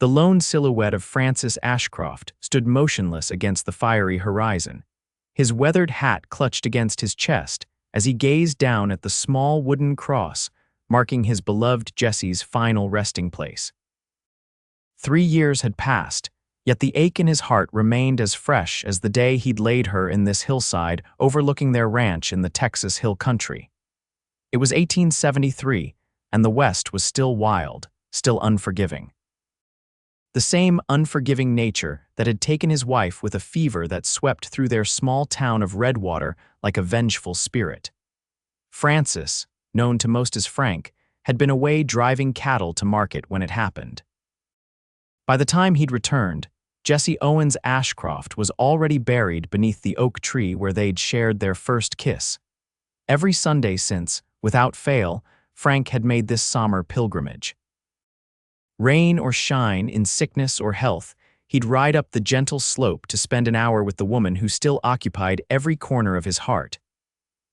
The lone silhouette of Francis Ashcroft stood motionless against the fiery horizon, his weathered hat clutched against his chest as he gazed down at the small wooden cross marking his beloved Jessie's final resting place. 3 years had passed, yet the ache in his heart remained as fresh as the day he'd laid her in this hillside overlooking their ranch in the Texas Hill Country. It was 1873, and the West was still wild, still unforgiving. The same unforgiving nature that had taken his wife with a fever that swept through their small town of Redwater like a vengeful spirit. Francis, known to most as Frank, had been away driving cattle to market when it happened. By the time he'd returned, Jessie Owens Ashcroft was already buried beneath the oak tree where they'd shared their first kiss. Every Sunday since, without fail, Frank had made this somber pilgrimage. Rain or shine, in sickness or health, he'd ride up the gentle slope to spend an hour with the woman who still occupied every corner of his heart.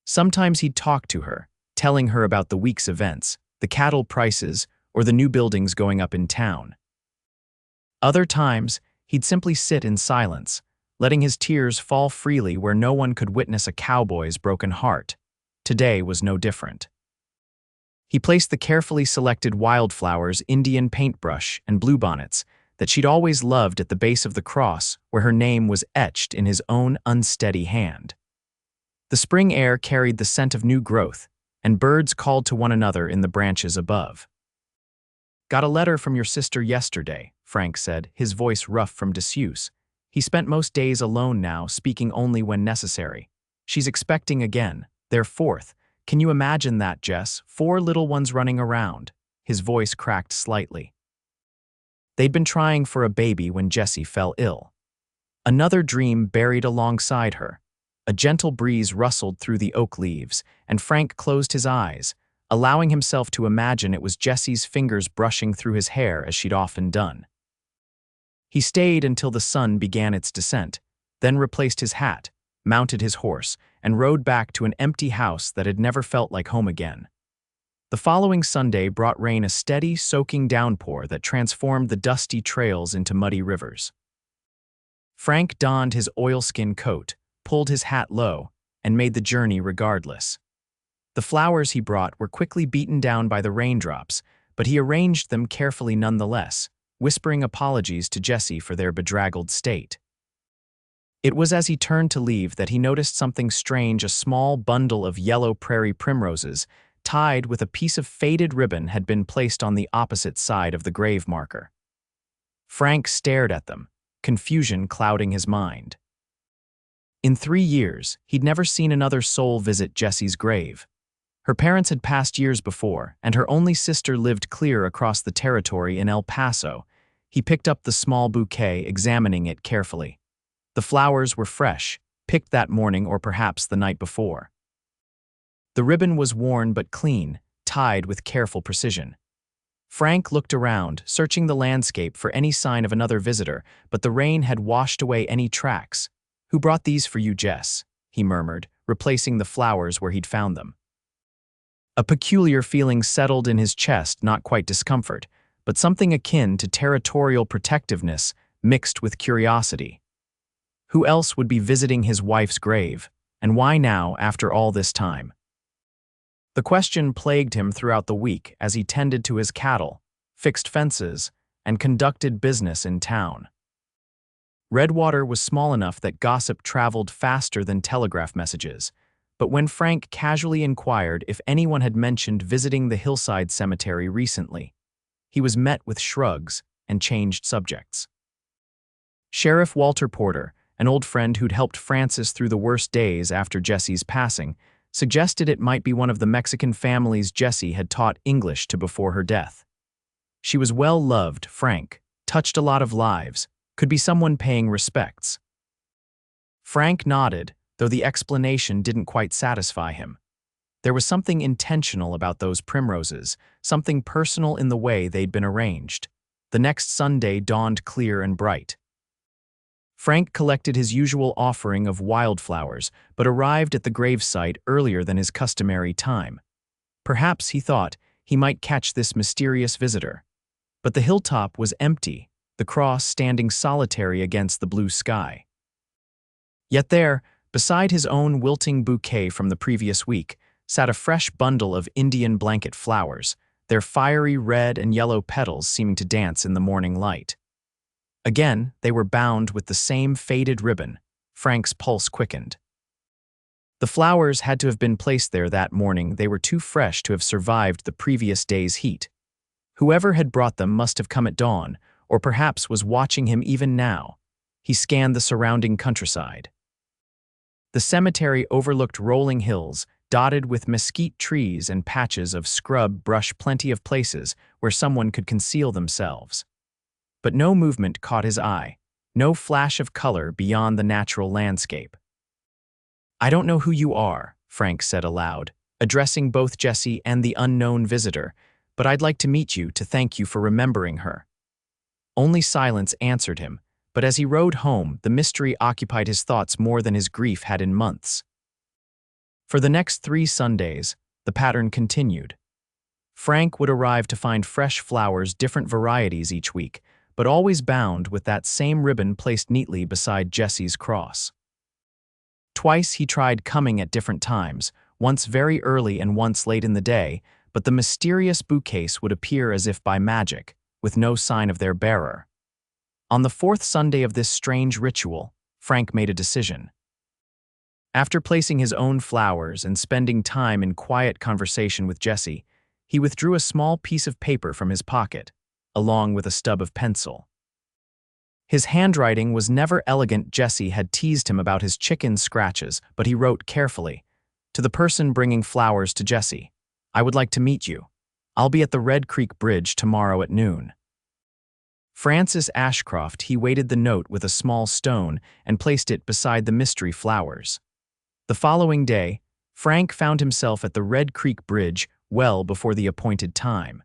Sometimes he'd talk to her, telling her about the week's events, the cattle prices, or the new buildings going up in town. Other times, he'd simply sit in silence, letting his tears fall freely where no one could witness a cowboy's broken heart. Today was no different. He placed the carefully selected wildflowers, Indian paintbrush, and bluebonnets that she'd always loved at the base of the cross where her name was etched in his own unsteady hand. The spring air carried the scent of new growth, and birds called to one another in the branches above. "Got a letter from your sister yesterday," Frank said, his voice rough from disuse. He spent most days alone now, speaking only when necessary. "She's expecting again, their fourth. Can you imagine that, Jess? 4 little ones running around." His voice cracked slightly. They'd been trying for a baby when Jessie fell ill. Another dream buried alongside her. A gentle breeze rustled through the oak leaves, and Frank closed his eyes, allowing himself to imagine it was Jessie's fingers brushing through his hair as she'd often done. He stayed until the sun began its descent, then replaced his hat, mounted his horse, and rode back to an empty house that had never felt like home again. The following Sunday brought rain, a steady, soaking downpour that transformed the dusty trails into muddy rivers. Frank donned his oilskin coat, pulled his hat low, and made the journey regardless. The flowers he brought were quickly beaten down by the raindrops, but he arranged them carefully nonetheless, whispering apologies to Jessie for their bedraggled state. It was as he turned to leave that he noticed something strange. A small bundle of yellow prairie primroses, tied with a piece of faded ribbon, had been placed on the opposite side of the grave marker. Frank stared at them, confusion clouding his mind. In 3 years, he'd never seen another soul visit Jessie's grave. Her parents had passed years before, and her only sister lived clear across the territory in El Paso. He picked up the small bouquet, examining it carefully. The flowers were fresh, picked that morning or perhaps the night before. The ribbon was worn but clean, tied with careful precision. Frank looked around, searching the landscape for any sign of another visitor, but the rain had washed away any tracks. "Who brought these for you, Jess?" he murmured, replacing the flowers where he'd found them. A peculiar feeling settled in his chest, not quite discomfort, but something akin to territorial protectiveness mixed with curiosity. Who else would be visiting his wife's grave, and why now after all this time? The question plagued him throughout the week as he tended to his cattle, fixed fences, and conducted business in town. Redwater was small enough that gossip traveled faster than telegraph messages, but when Frank casually inquired if anyone had mentioned visiting the hillside cemetery recently, he was met with shrugs and changed subjects. Sheriff Walter Porter, an old friend who'd helped Francis through the worst days after Jessie's passing, suggested it might be one of the Mexican families Jessie had taught English to before her death. She was well loved, Frank, touched a lot of lives, could be someone paying respects. Frank nodded, though the explanation didn't quite satisfy him. There was something intentional about those primroses, something personal in the way they'd been arranged. The next Sunday dawned clear and bright. Frank collected his usual offering of wildflowers, but arrived at the gravesite earlier than his customary time. Perhaps, he thought, he might catch this mysterious visitor. But the hilltop was empty, the cross standing solitary against the blue sky. Yet there, beside his own wilting bouquet from the previous week, sat a fresh bundle of Indian blanket flowers, their fiery red and yellow petals seeming to dance in the morning light. Again, they were bound with the same faded ribbon. Frank's pulse quickened. The flowers had to have been placed there that morning. They were too fresh to have survived the previous day's heat. Whoever had brought them must have come at dawn, or perhaps was watching him even now. He scanned the surrounding countryside. The cemetery overlooked rolling hills, dotted with mesquite trees and patches of scrub brush, plenty of places where someone could conceal themselves. But no movement caught his eye, no flash of color beyond the natural landscape. "I don't know who you are," Frank said aloud, addressing both Jessie and the unknown visitor, "but I'd like to meet you to thank you for remembering her." Only silence answered him, but as he rode home, the mystery occupied his thoughts more than his grief had in months. For the next 3 Sundays, the pattern continued. Frank would arrive to find fresh flowers, different varieties each week, but always bound with that same ribbon placed neatly beside Jessie's cross. Twice he tried coming at different times, once very early and once late in the day, but the mysterious bouquets would appear as if by magic, with no sign of their bearer. On the 4th Sunday of this strange ritual, Frank made a decision. After placing his own flowers and spending time in quiet conversation with Jessie, he withdrew a small piece of paper from his pocket, along with a stub of pencil. His handwriting was never elegant. Jessie had teased him about his chicken scratches, but he wrote carefully, "To the person bringing flowers to Jessie, I would like to meet you. I'll be at the Red Creek Bridge tomorrow at noon." Francis Ashcroft. He weighted the note with a small stone and placed it beside the mystery flowers. The following day, Frank found himself at the Red Creek Bridge well before the appointed time.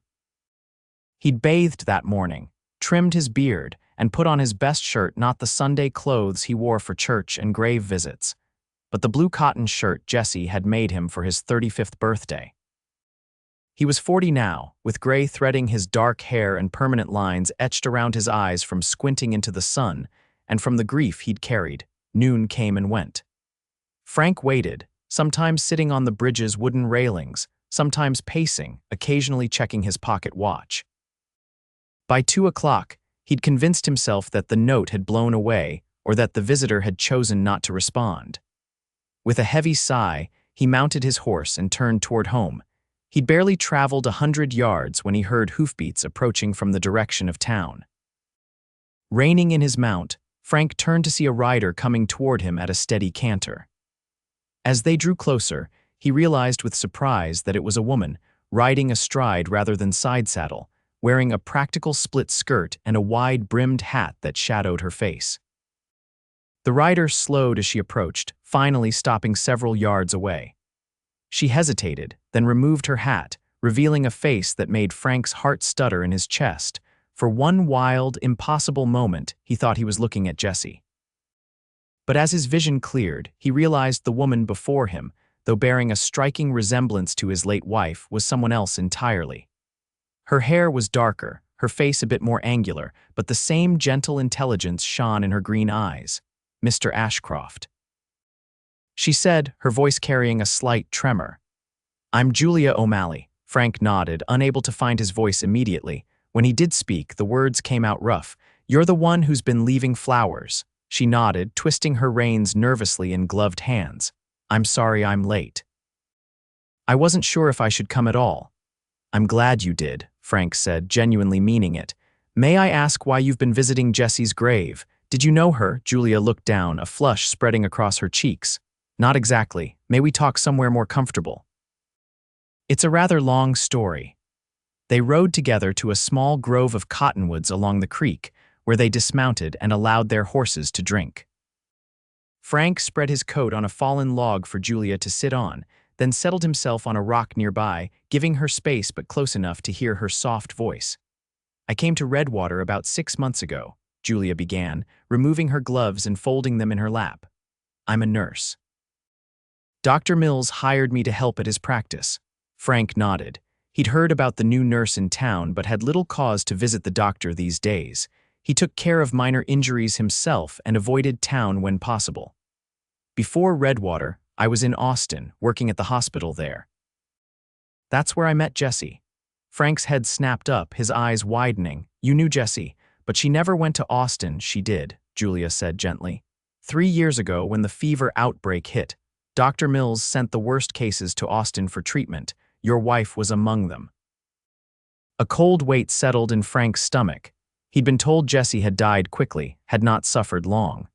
He'd bathed that morning, trimmed his beard, and put on his best shirt, not the Sunday clothes he wore for church and grave visits, but the blue cotton shirt Jessie had made him for his 35th birthday. He was 40 now, with gray threading his dark hair and permanent lines etched around his eyes from squinting into the sun and from the grief he'd carried. Noon came and went. Frank waited, sometimes sitting on the bridge's wooden railings, sometimes pacing, occasionally checking his pocket watch. By 2 o'clock, he'd convinced himself that the note had blown away or that the visitor had chosen not to respond. With a heavy sigh, he mounted his horse and turned toward home. He'd barely traveled 100 yards when he heard hoofbeats approaching from the direction of town. Reining in his mount, Frank turned to see a rider coming toward him at a steady canter. As they drew closer, he realized with surprise that it was a woman, riding astride rather than side saddle, wearing a practical split skirt and a wide-brimmed hat that shadowed her face. The rider slowed as she approached, finally stopping several yards away. She hesitated, then removed her hat, revealing a face that made Frank's heart stutter in his chest. For one wild, impossible moment, he thought he was looking at Jessie. But as his vision cleared, he realized the woman before him, though bearing a striking resemblance to his late wife, was someone else entirely. Her hair was darker, her face a bit more angular, but the same gentle intelligence shone in her green eyes. "Mr. Ashcroft," she said, her voice carrying a slight tremor. "I'm Julia O'Malley." Frank nodded, unable to find his voice immediately. When he did speak, the words came out rough. "You're the one who's been leaving flowers." She nodded, twisting her reins nervously in gloved hands. "I'm sorry I'm late. I wasn't sure if I should come at all." "I'm glad you did," Frank said, genuinely meaning it. "May I ask why you've been visiting Jessie's grave? Did you know her?" Julia looked down, a flush spreading across her cheeks. "Not exactly. May we talk somewhere more comfortable?" "It's a rather long story." They rode together to a small grove of cottonwoods along the creek, where they dismounted and allowed their horses to drink. Frank spread his coat on a fallen log for Julia to sit on, then settled himself on a rock nearby, giving her space but close enough to hear her soft voice. "I came to Redwater about 6 months ago," Julia began, removing her gloves and folding them in her lap. "I'm a nurse. Dr. Mills hired me to help at his practice." Frank nodded. He'd heard about the new nurse in town but had little cause to visit the doctor these days. He took care of minor injuries himself and avoided town when possible. Before Redwater, I was in Austin, working at the hospital there. That's where I met Jessie. Frank's head snapped up, his eyes widening. You knew Jessie, but she never went to Austin. She did, Julia said gently. 3 years ago, when the fever outbreak hit, Dr. Mills sent the worst cases to Austin for treatment. Your wife was among them. A cold weight settled in Frank's stomach. He'd been told Jessie had died quickly, had not suffered long.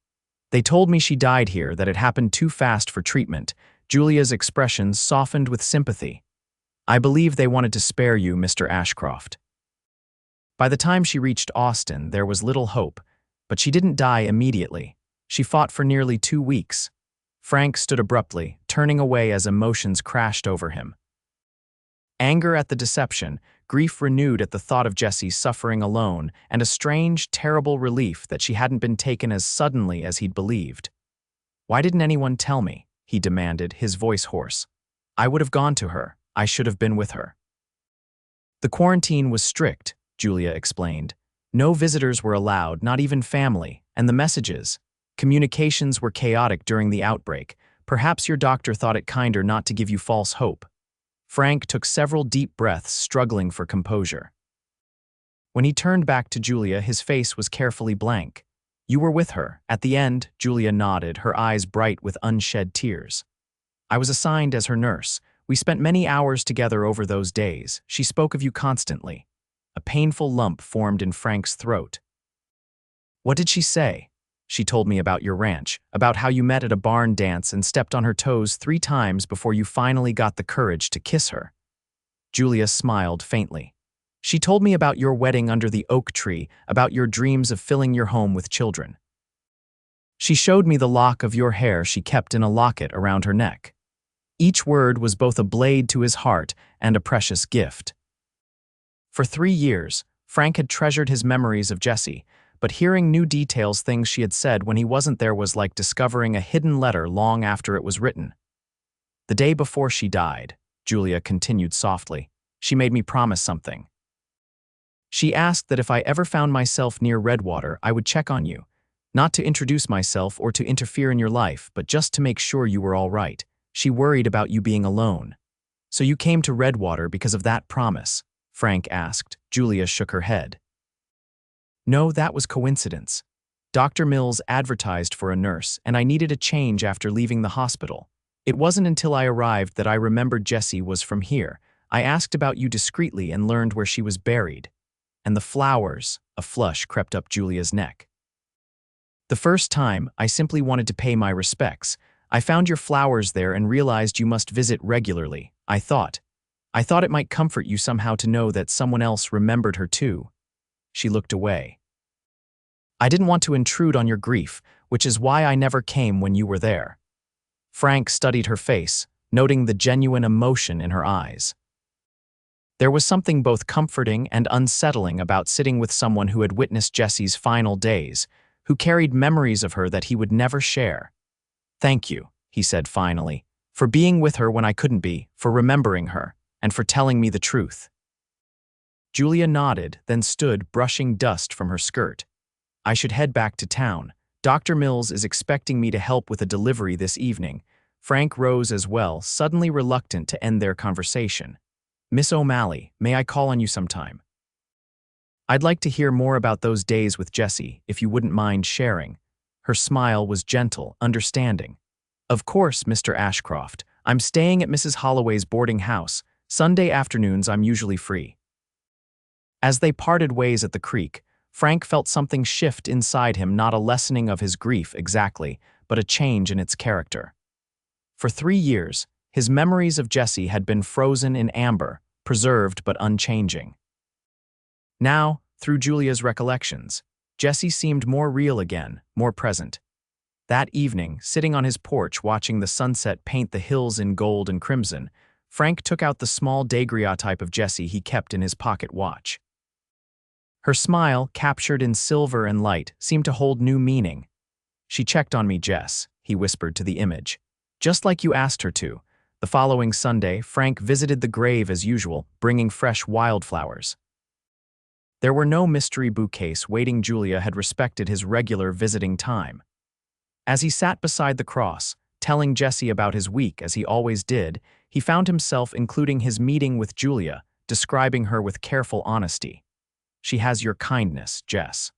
They told me she died here, that it happened too fast for treatment. Julia's expression softened with sympathy. I believe they wanted to spare you, Mr. Ashcroft. By the time she reached Austin, there was little hope, but she didn't die immediately. She fought for nearly 2 weeks. Frank stood abruptly, turning away as emotions crashed over him. Anger at the deception, grief renewed at the thought of Jessie suffering alone, and a strange, terrible relief that she hadn't been taken as suddenly as he'd believed. Why didn't anyone tell me? He demanded, his voice hoarse. I would have gone to her. I should have been with her. The quarantine was strict, Julia explained. No visitors were allowed, not even family, and the messages. Communications were chaotic during the outbreak. Perhaps your doctor thought it kinder not to give you false hope. Frank took several deep breaths, struggling for composure. When he turned back to Julia, his face was carefully blank. You were with her. At the end, Julia nodded, her eyes bright with unshed tears. I was assigned as her nurse. We spent many hours together over those days. She spoke of you constantly. A painful lump formed in Frank's throat. What did she say? She told me about your ranch, about how you met at a barn dance and stepped on her toes 3 times before you finally got the courage to kiss her. Julia smiled faintly. She told me about your wedding under the oak tree, about your dreams of filling your home with children. She showed me the lock of your hair she kept in a locket around her neck. Each word was both a blade to his heart and a precious gift. For 3 years, Frank had treasured his memories of Jessie, but hearing new details, things she had said when he wasn't there, was like discovering a hidden letter long after it was written. The day before she died, Julia continued softly, she made me promise something. She asked that if I ever found myself near Redwater, I would check on you, not to introduce myself or to interfere in your life, but just to make sure you were all right. She worried about you being alone. So you came to Redwater because of that promise? Frank asked. Julia shook her head. No, that was coincidence. Dr. Mills advertised for a nurse, and I needed a change after leaving the hospital. It wasn't until I arrived that I remembered Jessie was from here. I asked about you discreetly and learned where she was buried. And the flowers, a flush crept up Julia's neck. The first time, I simply wanted to pay my respects. I found your flowers there and realized you must visit regularly. I thought it might comfort you somehow to know that someone else remembered her too. She looked away. I didn't want to intrude on your grief, which is why I never came when you were there. Frank studied her face, noting the genuine emotion in her eyes. There was something both comforting and unsettling about sitting with someone who had witnessed Jessie's final days, who carried memories of her that he would never share. Thank you, he said finally, for being with her when I couldn't be, for remembering her, and for telling me the truth. Julia nodded, then stood, brushing dust from her skirt. I should head back to town. Dr. Mills is expecting me to help with a delivery this evening. Frank rose as well, suddenly reluctant to end their conversation. Miss O'Malley, may I call on you sometime? I'd like to hear more about those days with Jessie, if you wouldn't mind sharing. Her smile was gentle, understanding. Of course, Mr. Ashcroft. I'm staying at Mrs. Holloway's boarding house. Sunday afternoons I'm usually free. As they parted ways at the creek, Frank felt something shift inside him, not a lessening of his grief exactly, but a change in its character. For 3 years, his memories of Jessie had been frozen in amber, preserved but unchanging. Now, through Julia's recollections, Jessie seemed more real again, more present. That evening, sitting on his porch watching the sunset paint the hills in gold and crimson, Frank took out the small daguerreotype of Jessie he kept in his pocket watch. Her smile, captured in silver and light, seemed to hold new meaning. She checked on me, Jess, he whispered to the image. Just like you asked her to. The following Sunday, Frank visited the grave as usual, bringing fresh wildflowers. There were no mystery bouquets waiting. Julia had respected his regular visiting time. As he sat beside the cross, telling Jessie about his week as he always did, he found himself including his meeting with Julia, describing her with careful honesty. She has your kindness, Jess.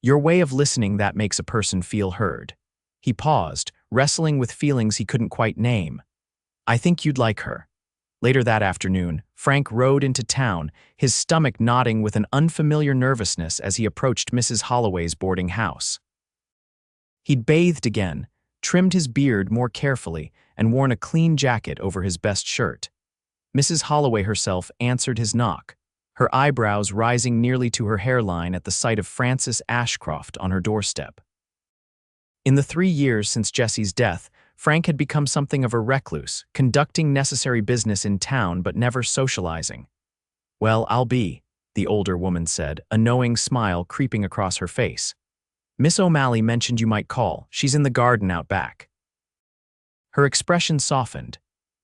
Your way of listening that makes a person feel heard. He paused, wrestling with feelings he couldn't quite name. I think you'd like her. Later that afternoon, Frank rode into town, his stomach knotting with an unfamiliar nervousness as he approached Mrs. Holloway's boarding house. He'd bathed again, trimmed his beard more carefully, and worn a clean jacket over his best shirt. Mrs. Holloway herself answered his knock, her eyebrows rising nearly to her hairline at the sight of Francis Ashcroft on her doorstep. In the 3 years since Jessie's death, Frank had become something of a recluse, conducting necessary business in town but never socializing. Well, I'll be, the older woman said, a knowing smile creeping across her face. Miss O'Malley mentioned you might call. She's in the garden out back. Her expression softened.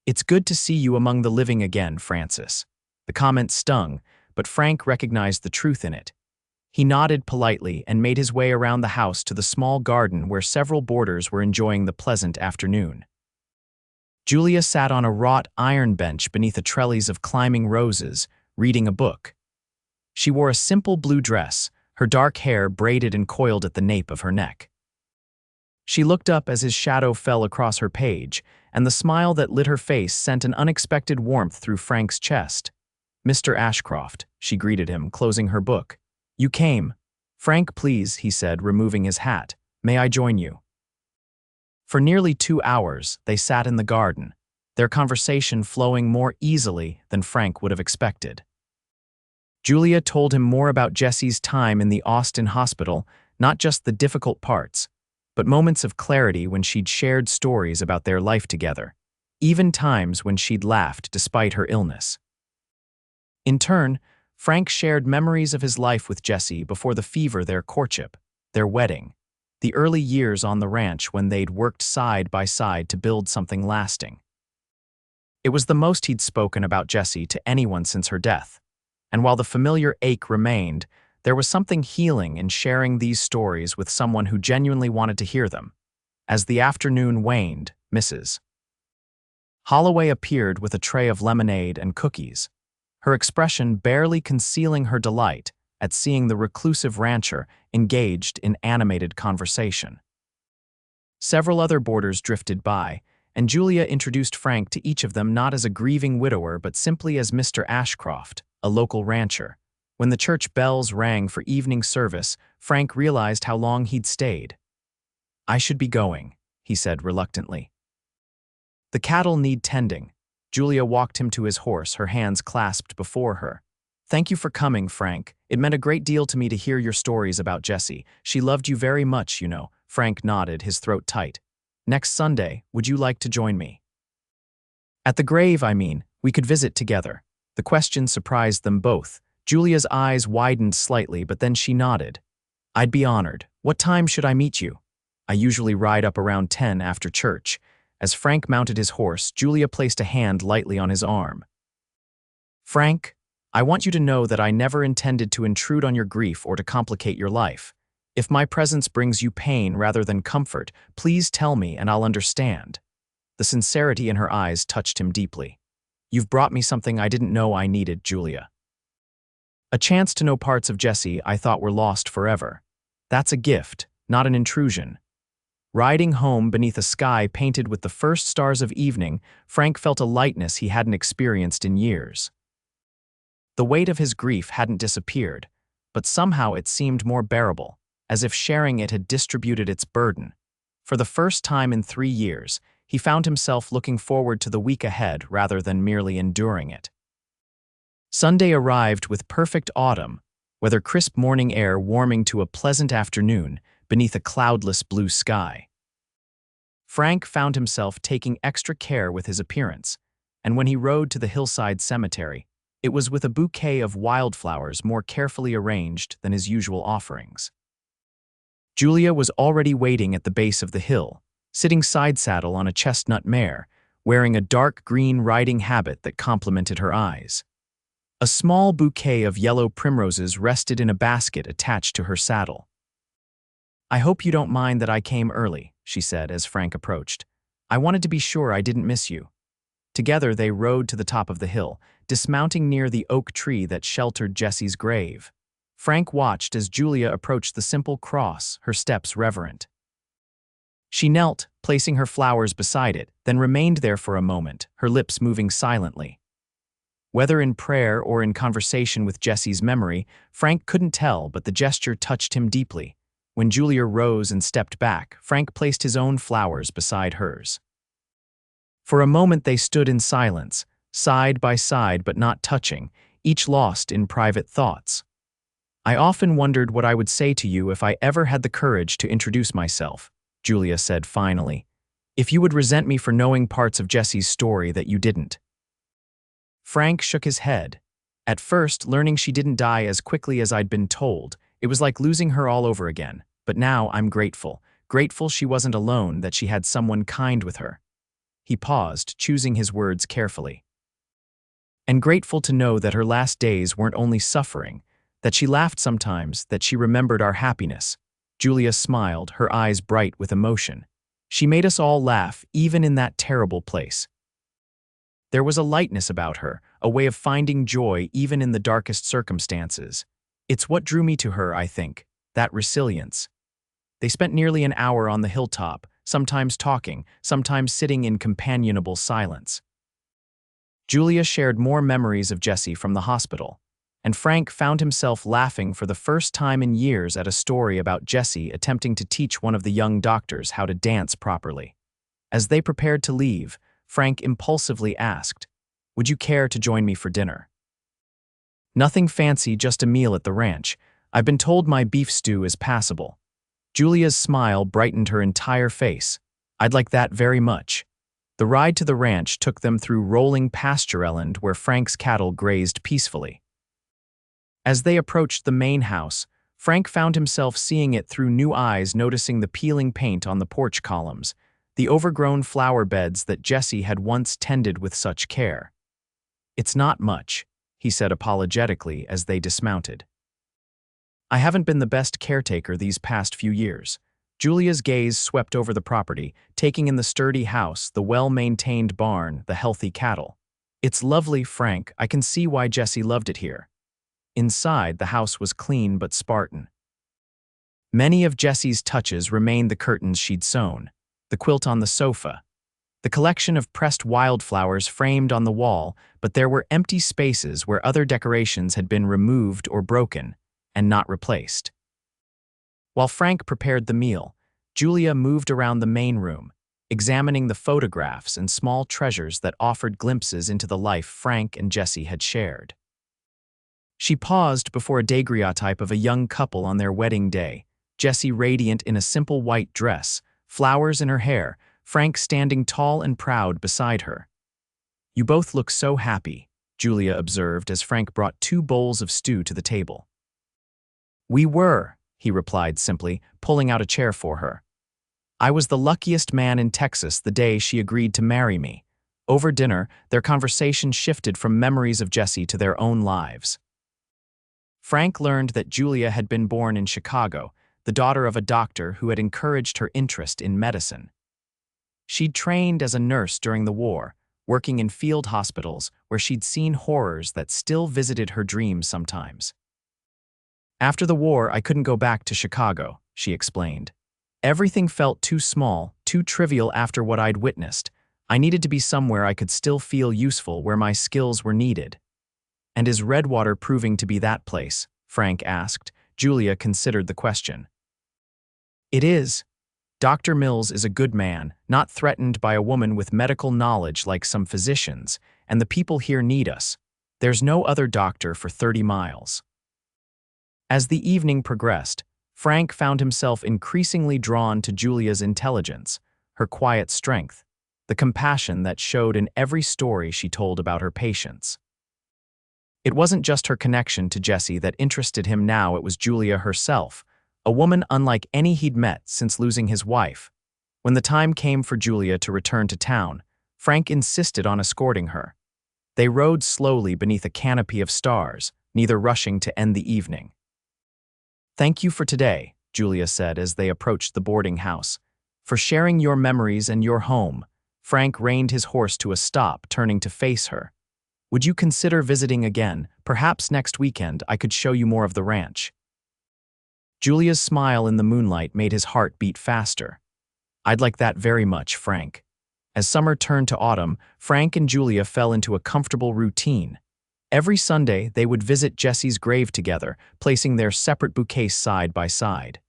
It's good to see you among the living again, Francis. The comment stung, but Frank recognized the truth in it. He nodded politely and made his way around the house to the small garden where several boarders were enjoying the pleasant afternoon. Julia sat on a wrought iron bench beneath a trellis of climbing roses, reading a book. She wore a simple blue dress, her dark hair braided and coiled at the nape of her neck. She looked up as his shadow fell across her page, and the smile that lit her face sent an unexpected warmth through Frank's chest. Mr. Ashcroft, she greeted him, closing her book. You came. Frank, please, he said, removing his hat. May I join you? For nearly 2 hours, they sat in the garden, their conversation flowing more easily than Frank would have expected. Julia told him more about Jessie's time in the Austin hospital, not just the difficult parts, but moments of clarity when she'd shared stories about their life together, even times when she'd laughed despite her illness. In turn, Frank shared memories of his life with Jessie before the fever, their courtship, their wedding, the early years on the ranch when they'd worked side by side to build something lasting. It was the most he'd spoken about Jessie to anyone since her death, and while the familiar ache remained, there was something healing in sharing these stories with someone who genuinely wanted to hear them. As the afternoon waned, Mrs. Holloway appeared with a tray of lemonade and cookies, her expression barely concealing her delight at seeing the reclusive rancher engaged in animated conversation. Several other boarders drifted by, and Julia introduced Frank to each of them not as a grieving widower but simply as Mr. Ashcroft, a local rancher. When the church bells rang for evening service, Frank realized how long he'd stayed. I should be going, he said reluctantly. The cattle need tending. Julia walked him to his horse, her hands clasped before her. Thank you for coming, Frank. It meant a great deal to me to hear your stories about Jessie. She loved you very much, you know. Frank nodded, his throat tight. Next Sunday, would you like to join me? At the grave, I mean. We could visit together. The question surprised them both. Julia's eyes widened slightly, but then she nodded. I'd be honored. What time should I meet you? I usually ride up around 10 after church. As Frank mounted his horse, Julia placed a hand lightly on his arm. Frank, I want you to know that I never intended to intrude on your grief or to complicate your life. If my presence brings you pain rather than comfort, please tell me and I'll understand. The sincerity in her eyes touched him deeply. You've brought me something I didn't know I needed, Julia. A chance to know parts of Jessie I thought were lost forever. That's a gift, not an intrusion. Riding home beneath a sky painted with the first stars of evening, Frank felt a lightness he hadn't experienced in years. The weight of his grief hadn't disappeared, but somehow it seemed more bearable, as if sharing it had distributed its burden. For the first time in 3 years, he found himself looking forward to the week ahead rather than merely enduring it. Sunday arrived with perfect autumn, whether crisp morning air warming to a pleasant afternoon beneath a cloudless blue sky. Frank found himself taking extra care with his appearance, and when he rode to the hillside cemetery, it was with a bouquet of wildflowers more carefully arranged than his usual offerings. Julia was already waiting at the base of the hill, sitting side-saddle on a chestnut mare, wearing a dark green riding habit that complemented her eyes. A small bouquet of yellow primroses rested in a basket attached to her saddle. "I hope you don't mind that I came early," she said as Frank approached. "I wanted to be sure I didn't miss you." Together they rode to the top of the hill, dismounting near the oak tree that sheltered Jessie's grave. Frank watched as Julia approached the simple cross, her steps reverent. She knelt, placing her flowers beside it, then remained there for a moment, her lips moving silently. Whether in prayer or in conversation with Jessie's memory, Frank couldn't tell, but the gesture touched him deeply. When Julia rose and stepped back, Frank placed his own flowers beside hers. For a moment they stood in silence, side by side but not touching, each lost in private thoughts. "I often wondered what I would say to you if I ever had the courage to introduce myself," Julia said finally. "If you would resent me for knowing parts of Jessie's story that you didn't." Frank shook his head. "At first, learning she didn't die as quickly as I'd been told, it was like losing her all over again. But now I'm grateful. Grateful she wasn't alone, that she had someone kind with her." He paused, choosing his words carefully. "And grateful to know that her last days weren't only suffering, that she laughed sometimes, that she remembered our happiness." Julia smiled, her eyes bright with emotion. "She made us all laugh, even in that terrible place." There was a lightness about her, a way of finding joy even in the darkest circumstances. It's what drew me to her, I think, that resilience. They spent nearly an hour on the hilltop, sometimes talking, sometimes sitting in companionable silence. Julia shared more memories of Jessie from the hospital, and Frank found himself laughing for the first time in years at a story about Jessie attempting to teach one of the young doctors how to dance properly. As they prepared to leave, Frank impulsively asked, "Would you care to join me for dinner?" "Nothing fancy, just a meal at the ranch. I've been told my beef stew is passable." Julia's smile brightened her entire face. "I'd like that very much." The ride to the ranch took them through rolling pastureland where Frank's cattle grazed peacefully. As they approached the main house, Frank found himself seeing it through new eyes, noticing the peeling paint on the porch columns, the overgrown flower beds that Jessie had once tended with such care. "It's not much," he said apologetically as they dismounted. "I haven't been the best caretaker these past few years." Julia's gaze swept over the property, taking in the sturdy house, the well-maintained barn, the healthy cattle. "It's lovely, Frank. I can see why Jessie loved it here." Inside, the house was clean but Spartan. Many of Jessie's touches remained: the curtains she'd sewn, the quilt on the sofa, the collection of pressed wildflowers framed on the wall, but there were empty spaces where other decorations had been removed or broken, and not replaced. While Frank prepared the meal, Julia moved around the main room, examining the photographs and small treasures that offered glimpses into the life Frank and Jessie had shared. She paused before a daguerreotype of a young couple on their wedding day, Jessie radiant in a simple white dress, flowers in her hair, Frank standing tall and proud beside her. "You both look so happy," Julia observed as Frank brought 2 bowls of stew to the table. "We were," he replied simply, pulling out a chair for her. "I was the luckiest man in Texas the day she agreed to marry me." Over dinner, their conversation shifted from memories of Jessie to their own lives. Frank learned that Julia had been born in Chicago, the daughter of a doctor who had encouraged her interest in medicine. She'd trained as a nurse during the war, working in field hospitals where she'd seen horrors that still visited her dreams sometimes. "After the war, I couldn't go back to Chicago," she explained. "Everything felt too small, too trivial after what I'd witnessed. I needed to be somewhere I could still feel useful, where my skills were needed." "And is Redwater proving to be that place?" Frank asked. Julia considered the question. "It is. Dr. Mills is a good man, not threatened by a woman with medical knowledge like some physicians, and the people here need us. There's no other doctor for 30 miles. As the evening progressed, Frank found himself increasingly drawn to Julia's intelligence, her quiet strength, the compassion that showed in every story she told about her patients. It wasn't just her connection to Jessie that interested him now, it was Julia herself, a woman unlike any he'd met since losing his wife. When the time came for Julia to return to town, Frank insisted on escorting her. They rode slowly beneath a canopy of stars, neither rushing to end the evening. "Thank you for today," Julia said as they approached the boarding house. "For sharing your memories and your home." Frank reined his horse to a stop, turning to face her. "Would you consider visiting again? Perhaps next weekend I could show you more of the ranch." Julia's smile in the moonlight made his heart beat faster. "I'd like that very much, Frank." As summer turned to autumn, Frank and Julia fell into a comfortable routine. Every Sunday, they would visit Jessie's grave together, placing their separate bouquets side by side.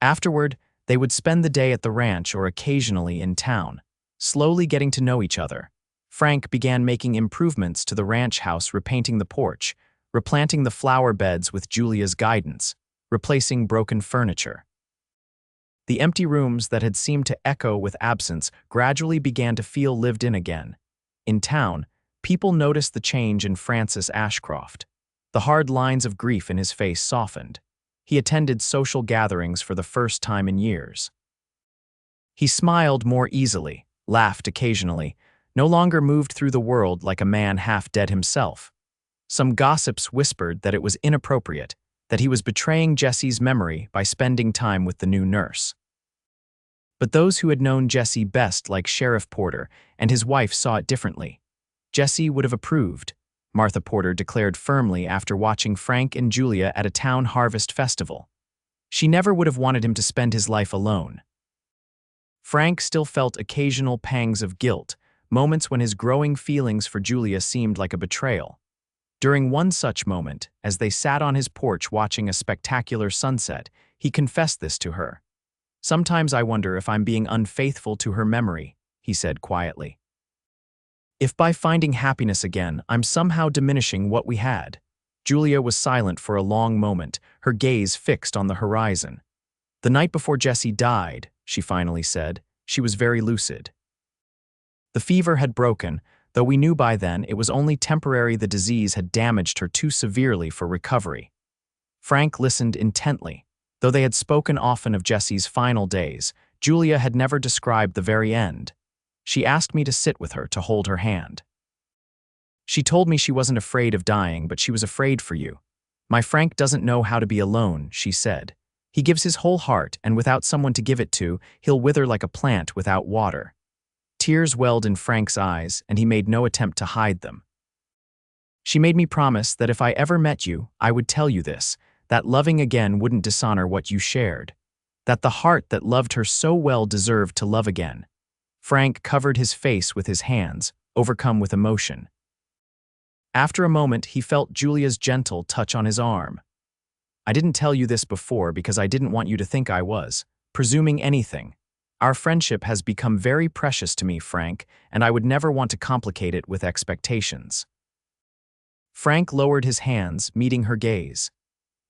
Afterward, they would spend the day at the ranch or occasionally in town, slowly getting to know each other. Frank began making improvements to the ranch house, repainting the porch, replanting the flower beds with Julia's guidance, replacing broken furniture. The empty rooms that had seemed to echo with absence gradually began to feel lived in again. In town, people noticed the change in Francis Ashcroft. The hard lines of grief in his face softened. He attended social gatherings for the first time in years. He smiled more easily, laughed occasionally, no longer moved through the world like a man half dead himself. Some gossips whispered that it was inappropriate, that he was betraying Jessie's memory by spending time with the new nurse. But those who had known Jessie best, like Sheriff Porter and his wife, saw it differently. Jessie would have approved, Martha Porter declared firmly after watching Frank and Julia at a town harvest festival. She never would have wanted him to spend his life alone. Frank still felt occasional pangs of guilt, moments when his growing feelings for Julia seemed like a betrayal. During one such moment, as they sat on his porch watching a spectacular sunset, he confessed this to her. "Sometimes I wonder if I'm being unfaithful to her memory," he said quietly. "If by finding happiness again, I'm somehow diminishing what we had." Julia was silent for a long moment, her gaze fixed on the horizon. "The night before Jessie died," she finally said, "she was very lucid. The fever had broken, though we knew by then it was only temporary. The disease had damaged her too severely for recovery." Frank listened intently. Though they had spoken often of Jessie's final days, Julia had never described the very end. "She asked me to sit with her, to hold her hand. She told me she wasn't afraid of dying, but she was afraid for you. My Frank doesn't know how to be alone," she said. "He gives his whole heart, and without someone to give it to, he'll wither like a plant without water." Tears welled in Frank's eyes, and he made no attempt to hide them. "She made me promise that if I ever met you, I would tell you this, that loving again wouldn't dishonor what you shared, that the heart that loved her so well deserved to love again." Frank covered his face with his hands, overcome with emotion. After a moment, he felt Julia's gentle touch on his arm. "I didn't tell you this before because I didn't want you to think I was presuming anything. Our friendship has become very precious to me, Frank, and I would never want to complicate it with expectations." Frank lowered his hands, meeting her gaze.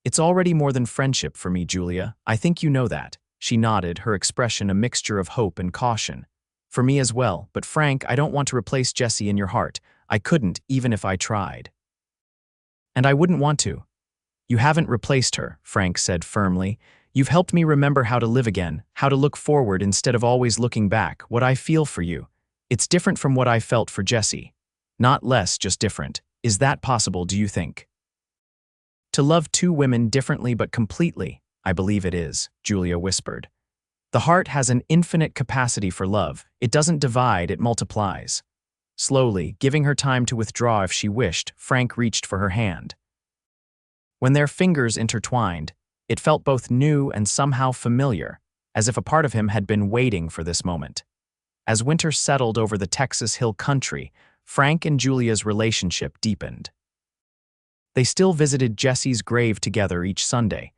"It's already more than friendship for me, Julia. I think you know that." She nodded, her expression a mixture of hope and caution. "For me as well, but Frank, I don't want to replace Jessie in your heart. I couldn't, even if I tried. And I wouldn't want to." "You haven't replaced her," Frank said firmly. "You've helped me remember how to live again, how to look forward instead of always looking back. What I feel for you, it's different from what I felt for Jessie. Not less, just different. Is that possible, do you think?" "To love two women differently but completely, I believe it is," Julia whispered. "The heart has an infinite capacity for love. It doesn't divide, it multiplies." Slowly, giving her time to withdraw if she wished, Frank reached for her hand. When their fingers intertwined, it felt both new and somehow familiar, as if a part of him had been waiting for this moment. As winter settled over the Texas Hill Country, Frank and Julia's relationship deepened. They still visited Jessie's grave together each Sunday,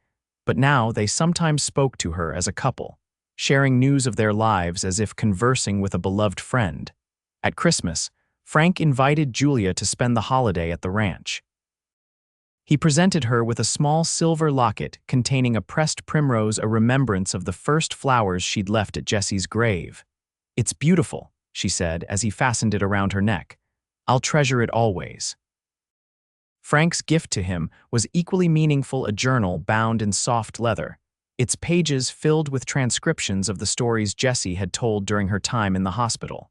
but now they sometimes spoke to her as a couple, sharing news of their lives as if conversing with a beloved friend. At Christmas, Frank invited Julia to spend the holiday at the ranch. He presented her with a small silver locket containing a pressed primrose, a remembrance of the first flowers she'd left at Jessie's grave. "It's beautiful," she said as he fastened it around her neck. "I'll treasure it always." Frank's gift to him was equally meaningful, a journal bound in soft leather, its pages filled with transcriptions of the stories Jessie had told during her time in the hospital.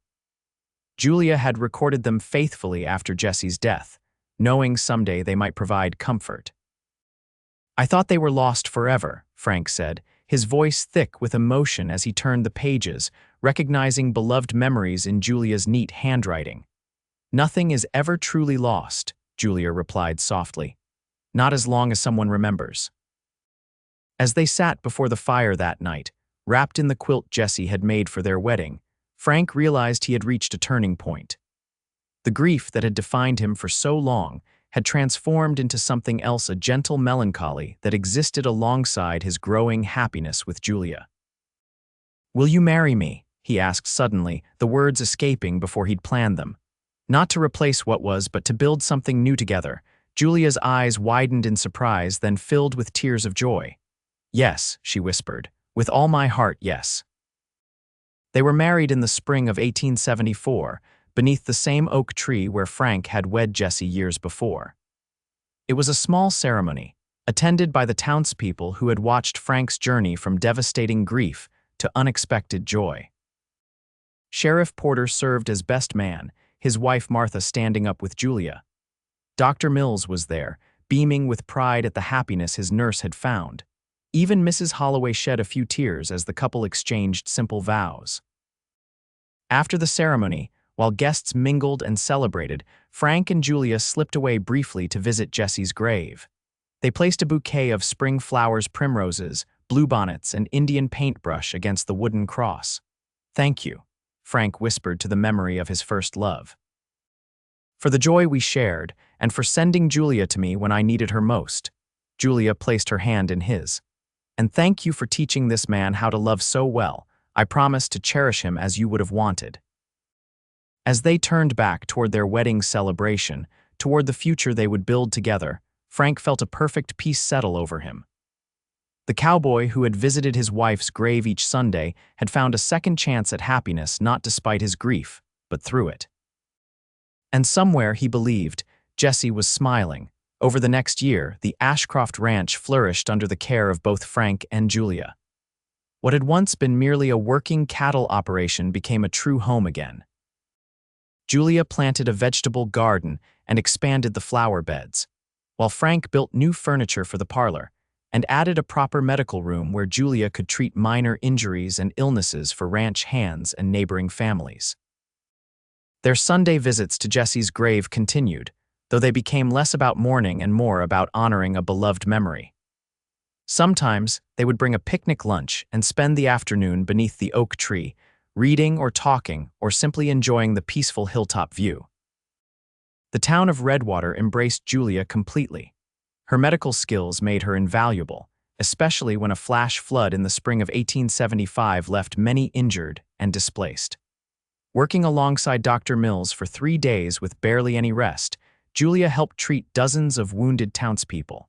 Julia had recorded them faithfully after Jessie's death, knowing someday they might provide comfort. "I thought they were lost forever," Frank said, his voice thick with emotion as he turned the pages, recognizing beloved memories in Julia's neat handwriting. "Nothing is ever truly lost," Julia replied softly. "Not as long as someone remembers." As they sat before the fire that night, wrapped in the quilt Jessie had made for their wedding, Frank realized he had reached a turning point. The grief that had defined him for so long had transformed into something else, a gentle melancholy that existed alongside his growing happiness with Julia. "Will you marry me?" he asked suddenly, the words escaping before he'd planned them. Not to replace what was, but to build something new together. Julia's eyes widened in surprise, then filled with tears of joy. "Yes," she whispered, "with all my heart, yes." They were married in the spring of 1874, beneath the same oak tree where Frank had wed Jessie years before. It was a small ceremony, attended by the townspeople who had watched Frank's journey from devastating grief to unexpected joy. Sheriff Porter served as best man, his wife Martha standing up with Julia. Dr. Mills was there, beaming with pride at the happiness his nurse had found. Even Mrs. Holloway shed a few tears as the couple exchanged simple vows. After the ceremony, while guests mingled and celebrated, Frank and Julia slipped away briefly to visit Jessie's grave. They placed a bouquet of spring flowers, primroses, bluebonnets, and Indian paintbrush against the wooden cross. "Thank you," Frank whispered to the memory of his first love. "For the joy we shared, and for sending Julia to me when I needed her most." Julia placed her hand in his. "And thank you for teaching this man how to love so well. I promise to cherish him as you would have wanted." As they turned back toward their wedding celebration, toward the future they would build together, Frank felt a perfect peace settle over him. The cowboy who had visited his wife's grave each Sunday had found a second chance at happiness, not despite his grief, but through it. And somewhere, he believed, Jessie was smiling. Over the next year, the Ashcroft ranch flourished under the care of both Frank and Julia. What had once been merely a working cattle operation became a true home again. Julia planted a vegetable garden and expanded the flower beds, while Frank built new furniture for the parlor and added a proper medical room where Julia could treat minor injuries and illnesses for ranch hands and neighboring families. Their Sunday visits to Jessie's grave continued, though they became less about mourning and more about honoring a beloved memory. Sometimes they would bring a picnic lunch and spend the afternoon beneath the oak tree, reading or talking or simply enjoying the peaceful hilltop view. The town of Redwater embraced Julia completely. Her medical skills made her invaluable, especially when a flash flood in the spring of 1875 left many injured and displaced. Working alongside Dr. Mills for 3 days with barely any rest, Julia helped treat dozens of wounded townspeople.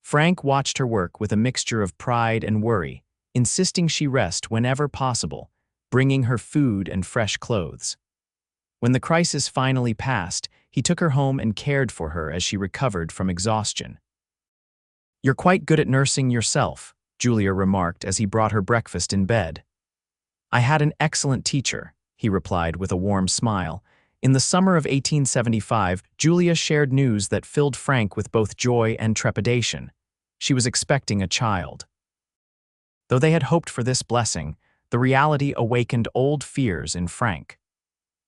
Frank watched her work with a mixture of pride and worry, insisting she rest whenever possible, bringing her food and fresh clothes. When the crisis finally passed, he took her home and cared for her as she recovered from exhaustion. "You're quite good at nursing yourself," Julia remarked as he brought her breakfast in bed. "I had an excellent teacher," he replied with a warm smile. In the summer of 1875, Julia shared news that filled Frank with both joy and trepidation. She was expecting a child. Though they had hoped for this blessing, the reality awakened old fears in Frank.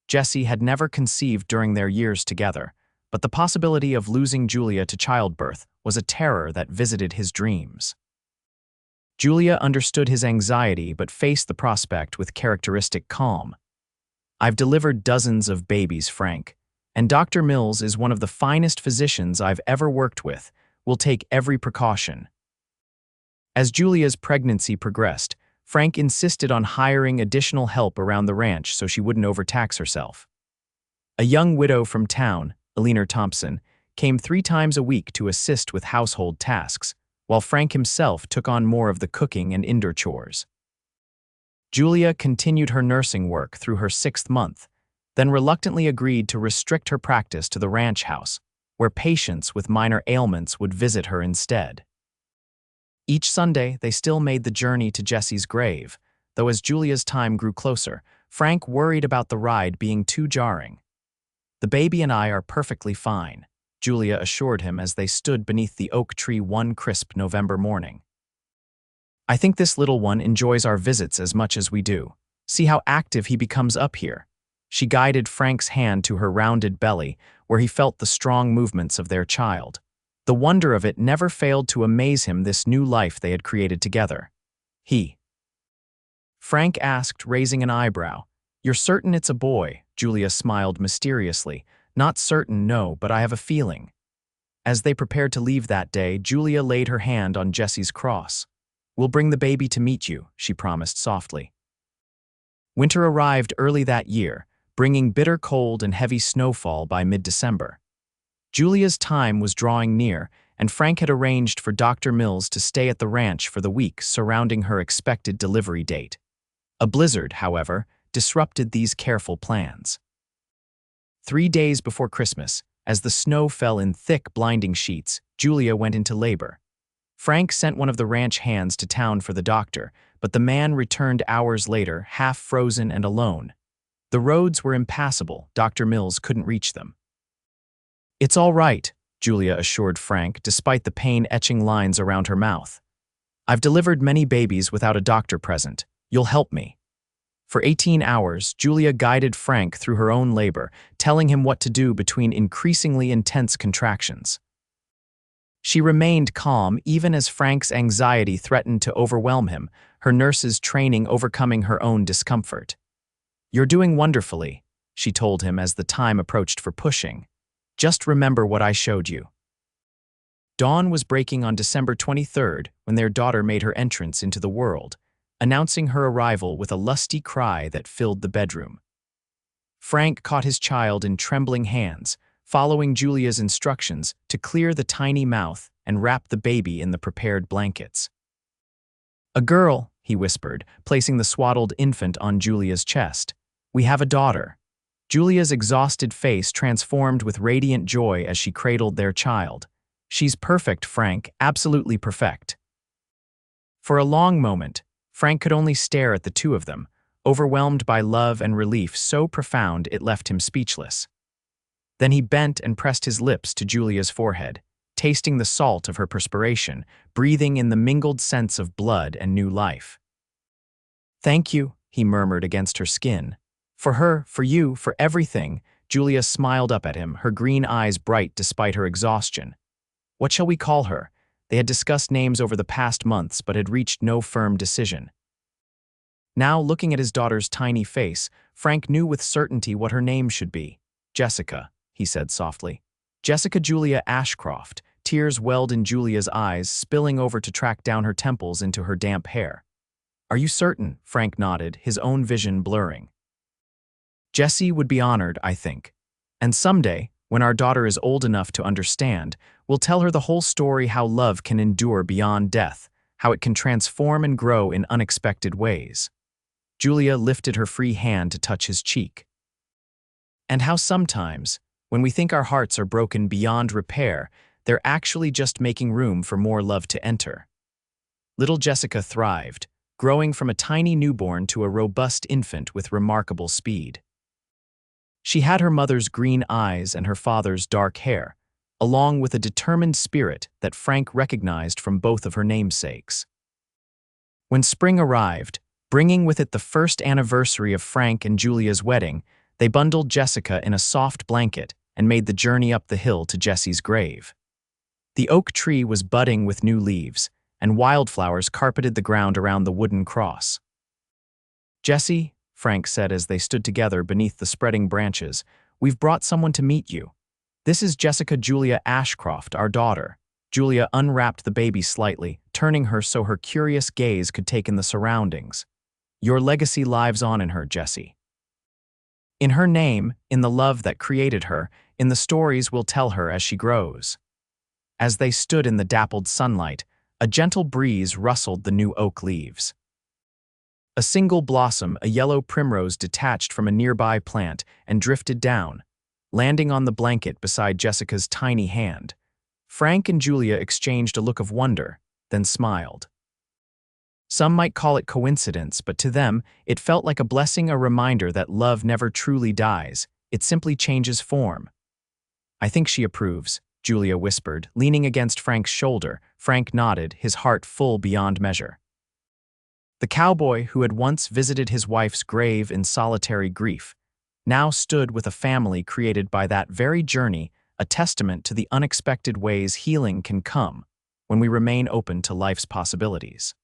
Jessie had never conceived during their years together, but the possibility of losing Julia to childbirth was a terror that visited his dreams. Julia understood his anxiety but faced the prospect with characteristic calm. "I've delivered dozens of babies, Frank, and Dr. Mills is one of the finest physicians I've ever worked with. We'll take every precaution." As Julia's pregnancy progressed, Frank insisted on hiring additional help around the ranch so she wouldn't overtax herself. A young widow from town, Eleanor Thompson, came 3 times a week to assist with household tasks, while Frank himself took on more of the cooking and indoor chores. Julia continued her nursing work through her 6th month, then reluctantly agreed to restrict her practice to the ranch house, where patients with minor ailments would visit her instead. Each Sunday, they still made the journey to Jessie's grave, though as Julia's time grew closer, Frank worried about the ride being too jarring. "The baby and I are perfectly fine," Julia assured him as they stood beneath the oak tree one crisp November morning. "I think this little one enjoys our visits as much as we do. See how active he becomes up here." She guided Frank's hand to her rounded belly, where he felt the strong movements of their child. The wonder of it never failed to amaze him, this new life they had created together. Frank asked, raising an eyebrow. "You're certain it's a boy?" Julia smiled mysteriously. "Not certain, no, but I have a feeling." As they prepared to leave that day, Julia laid her hand on Jessie's cross. "We'll bring the baby to meet you," she promised softly. Winter arrived early that year, bringing bitter cold and heavy snowfall by mid-December. Julia's time was drawing near, and Frank had arranged for Dr. Mills to stay at the ranch for the week surrounding her expected delivery date. A blizzard, however, disrupted these careful plans. 3 days before Christmas, as the snow fell in thick, blinding sheets, Julia went into labor. Frank sent one of the ranch hands to town for the doctor, but the man returned hours later, half frozen and alone. The roads were impassable. Dr. Mills couldn't reach them. "It's all right," Julia assured Frank, despite the pain-etching lines around her mouth. "I've delivered many babies without a doctor present. You'll help me." For 18 hours, Julia guided Frank through her own labor, telling him what to do between increasingly intense contractions. She remained calm even as Frank's anxiety threatened to overwhelm him, her nurse's training overcoming her own discomfort. "You're doing wonderfully," she told him as the time approached for pushing. "Just remember what I showed you." Dawn was breaking on December 23rd when their daughter made her entrance into the world, announcing her arrival with a lusty cry that filled the bedroom. Frank caught his child in trembling hands, following Julia's instructions to clear the tiny mouth and wrap the baby in the prepared blankets. "A girl," he whispered, placing the swaddled infant on Julia's chest. "We have a daughter." Julia's exhausted face transformed with radiant joy as she cradled their child. "She's perfect, Frank, absolutely perfect." For a long moment, Frank could only stare at the two of them, overwhelmed by love and relief so profound it left him speechless. Then he bent and pressed his lips to Julia's forehead, tasting the salt of her perspiration, breathing in the mingled scents of blood and new life. "Thank you," he murmured against her skin. "For her, for you, for everything." Julia smiled up at him, her green eyes bright despite her exhaustion. What shall we call her? They had discussed names over the past months but had reached no firm decision. Now, looking at his daughter's tiny face, Frank knew with certainty what her name should be. "Jessica," he said softly. "Jessica Julia Ashcroft." Tears welled in Julia's eyes, spilling over to track down her temples into her damp hair. "Are you certain?" Frank nodded, his own vision blurring. "Jessie would be honored, I think. And someday, when our daughter is old enough to understand, we'll tell her the whole story, how love can endure beyond death, how it can transform and grow in unexpected ways." Julia lifted her free hand to touch his cheek. "And how sometimes, when we think our hearts are broken beyond repair, they're actually just making room for more love to enter." Little Jessica thrived, growing from a tiny newborn to a robust infant with remarkable speed. She had her mother's green eyes and her father's dark hair, along with a determined spirit that Frank recognized from both of her namesakes. When spring arrived, bringing with it the first anniversary of Frank and Julia's wedding, they bundled Jessica in a soft blanket and made the journey up the hill to Jessie's grave. The oak tree was budding with new leaves, and wildflowers carpeted the ground around the wooden cross. "Jessie," Frank said as they stood together beneath the spreading branches, "we've brought someone to meet you. This is Jessica Julia Ashcroft, our daughter." Julia unwrapped the baby slightly, turning her so her curious gaze could take in the surroundings. "Your legacy lives on in her, Jessie. In her name, in the love that created her, in the stories we'll tell her as she grows." As they stood in the dappled sunlight, a gentle breeze rustled the new oak leaves. A single blossom, a yellow primrose, detached from a nearby plant and drifted down, landing on the blanket beside Jessica's tiny hand. Frank and Julia exchanged a look of wonder, then smiled. Some might call it coincidence, but to them, it felt like a blessing, a reminder that love never truly dies, it simply changes form. "I think she approves," Julia whispered, leaning against Frank's shoulder. Frank nodded, his heart full beyond measure. The cowboy, who had once visited his wife's grave in solitary grief, now stood with a family created by that very journey, a testament to the unexpected ways healing can come when we remain open to life's possibilities.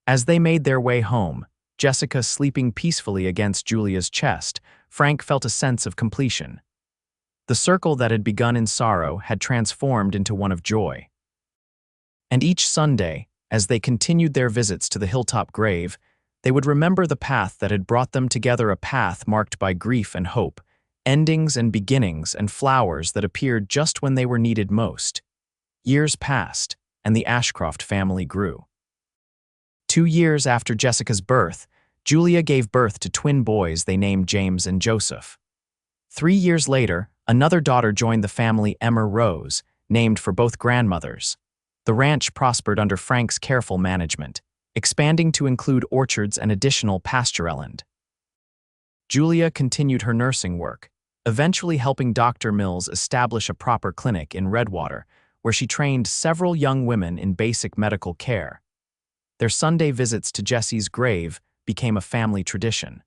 As they made their way home, Jessica sleeping peacefully against Julia's chest, Frank felt a sense of completion. The circle that had begun in sorrow had transformed into one of joy. And each Sunday, as they continued their visits to the hilltop grave, they would remember the path that had brought them together, a path marked by grief and hope, endings and beginnings, and flowers that appeared just when they were needed most. Years passed, and the Ashcroft family grew. 2 years after Jessica's birth, Julia gave birth to twin boys they named James and Joseph. 3 years later, another daughter joined the family, Emma Rose, named for both grandmothers. The ranch prospered under Frank's careful management, expanding to include orchards and additional pastureland. Julia continued her nursing work, eventually helping Dr. Mills establish a proper clinic in Redwater, where she trained several young women in basic medical care. Their Sunday visits to Jessie's grave became a family tradition.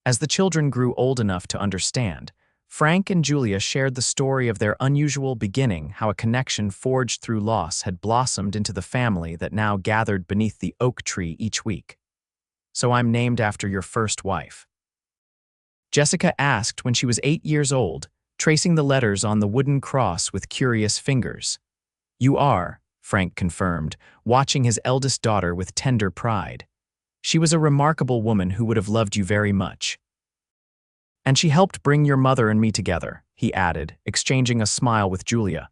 As the children grew old enough to understand, Frank and Julia shared the story of their unusual beginning, how a connection forged through loss had blossomed into the family that now gathered beneath the oak tree each week. "So I'm named after your first wife?" Jessica asked when she was 8 years old, tracing the letters on the wooden cross with curious fingers. "You are," Frank confirmed, watching his eldest daughter with tender pride. "She was a remarkable woman who would have loved you very much. And she helped bring your mother and me together," he added, exchanging a smile with Julia.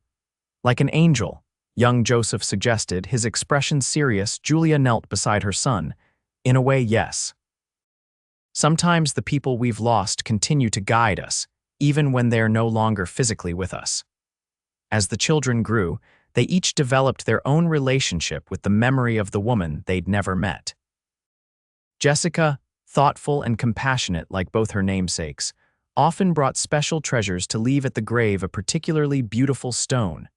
"Like an angel," young Joseph suggested, his expression serious. Julia knelt beside her son. "In a way, yes. Sometimes the people we've lost continue to guide us, even when they're no longer physically with us." As the children grew, they each developed their own relationship with the memory of the woman they'd never met. Jessica, thoughtful and compassionate like both her namesakes, often brought special treasures to leave at the grave, a particularly beautiful stone,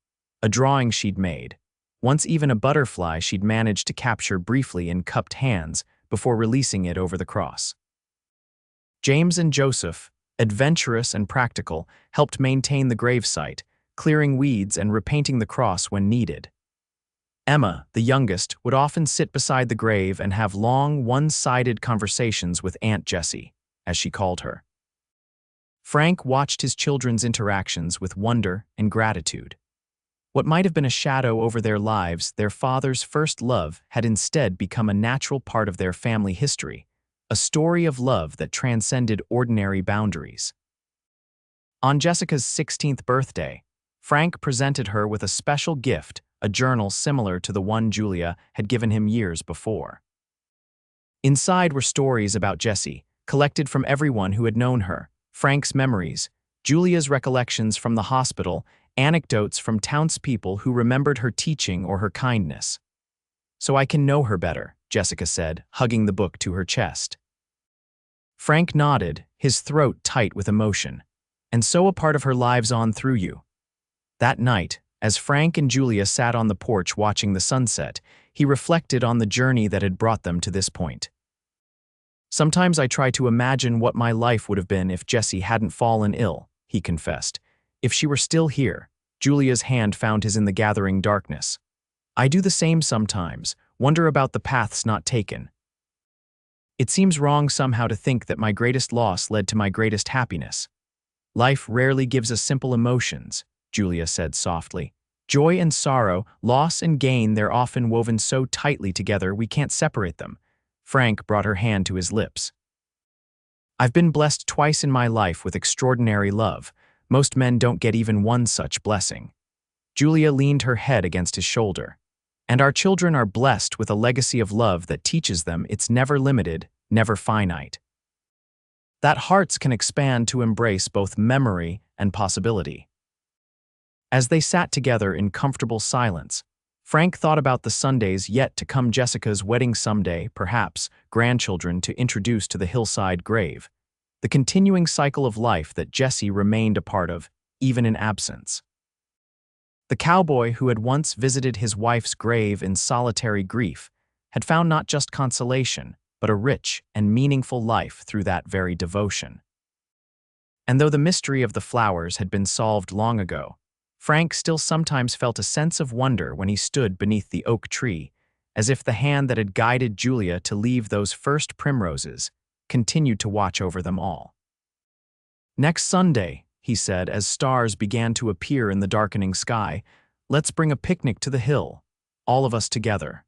a drawing she'd made, once even a butterfly she'd managed to capture briefly in cupped hands before releasing it over the cross. James and Joseph, adventurous and practical, helped maintain the gravesite, clearing weeds and repainting the cross when needed. Emma, the youngest, would often sit beside the grave and have long, one-sided conversations with Aunt Jessie, as she called her. Frank watched his children's interactions with wonder and gratitude. What might have been a shadow over their lives, their father's first love, had instead become a natural part of their family history, a story of love that transcended ordinary boundaries. On Jessica's 16th birthday, Frank presented her with a special gift, a journal similar to the one Julia had given him years before. Inside were stories about Jessie, collected from everyone who had known her, Frank's memories, Julia's recollections from the hospital, anecdotes from townspeople who remembered her teaching or her kindness. "So I can know her better," Jessica said, hugging the book to her chest. Frank nodded, his throat tight with emotion. "And so a part of her lives on through you." That night, as Frank and Julia sat on the porch watching the sunset, he reflected on the journey that had brought them to this point. "Sometimes I try to imagine what my life would have been if Jessie hadn't fallen ill," he confessed. "If she were still here." Julia's hand found his in the gathering darkness. "I do the same sometimes, wonder about the paths not taken. It seems wrong somehow to think that my greatest loss led to my greatest happiness. Life rarely gives us simple emotions," Julia said softly. "Joy and sorrow, loss and gain, they're often woven so tightly together we can't separate them." Frank brought her hand to his lips. "I've been blessed twice in my life with extraordinary love. Most men don't get even one such blessing." Julia leaned her head against his shoulder. "And our children are blessed with a legacy of love that teaches them it's never limited, never finite. That hearts can expand to embrace both memory and possibility." As they sat together in comfortable silence, Frank thought about the Sundays yet to come, Jessica's wedding someday, perhaps, grandchildren to introduce to the hillside grave. The continuing cycle of life that Jessie remained a part of, even in absence. The cowboy who had once visited his wife's grave in solitary grief had found not just consolation, but a rich and meaningful life through that very devotion. And though the mystery of the flowers had been solved long ago, Frank still sometimes felt a sense of wonder when he stood beneath the oak tree, as if the hand that had guided Julia to leave those first primroses continued to watch over them all. "Next Sunday," he said as stars began to appear in the darkening sky, "let's bring a picnic to the hill, all of us together."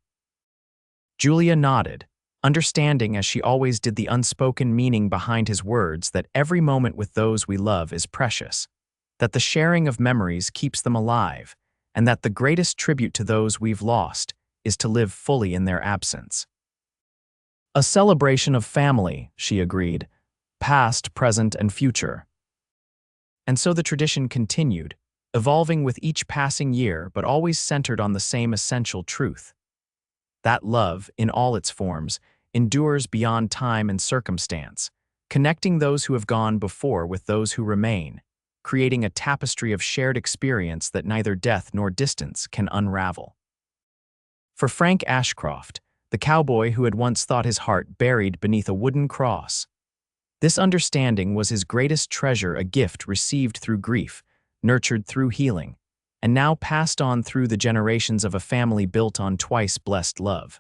Julia nodded, understanding as she always did the unspoken meaning behind his words that every moment with those we love is precious, that the sharing of memories keeps them alive, and that the greatest tribute to those we've lost is to live fully in their absence. "A celebration of family," she agreed, "past, present, and future." And so the tradition continued, evolving with each passing year but always centered on the same essential truth. That love, in all its forms, endures beyond time and circumstance, connecting those who have gone before with those who remain, creating a tapestry of shared experience that neither death nor distance can unravel. For Frank Ashcroft, the cowboy who had once thought his heart buried beneath a wooden cross, this understanding was his greatest treasure, a gift received through grief, nurtured through healing, and now passed on through the generations of a family built on twice blessed love.